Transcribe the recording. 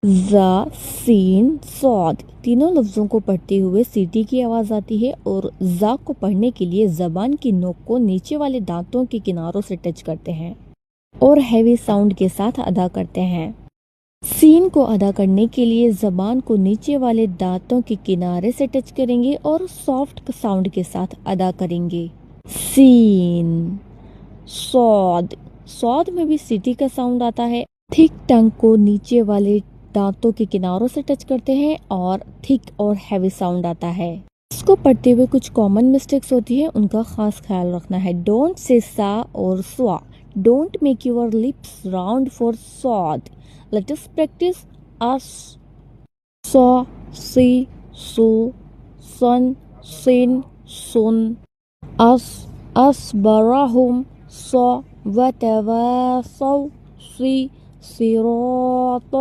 ज़ा, सीन, सौद तीनों लफ्ज़ों को पढ़ते हुए सीटी की आवाज़ आती है और ज़ा को पढ़ने के लिए ज़बान की नोक को नीचे वाले दांतों के किनारों से टच करते हैं और हैवी साउंड के साथ अदा करते हैं। सीन को अदा करने के लिए ज़बान को नीचे वाले दांतों के किनारे से टच करेंगे और सॉफ्ट साउंड के साथ अदा करेंगे। सीन, सौद, सौद में भी सीटी का साउंड आता है। थिक टंग को नीचे वाले दांतों के किनारों से टच करते हैं और थिक और हैवी साउंड आता है। इसको पढ़ते हुए कुछ कॉमन मिस्टेक्स होती है, उनका खास ख्याल रखना है। डोंट से सा और स्वा। Don't make your lips round for सॉद। लेट अस प्रैक्टिस अस, सॉ, सी, सो, सन, सिन, सुन, अस, असबराहुम, सॉ, वतवासौ, सी, सिरात।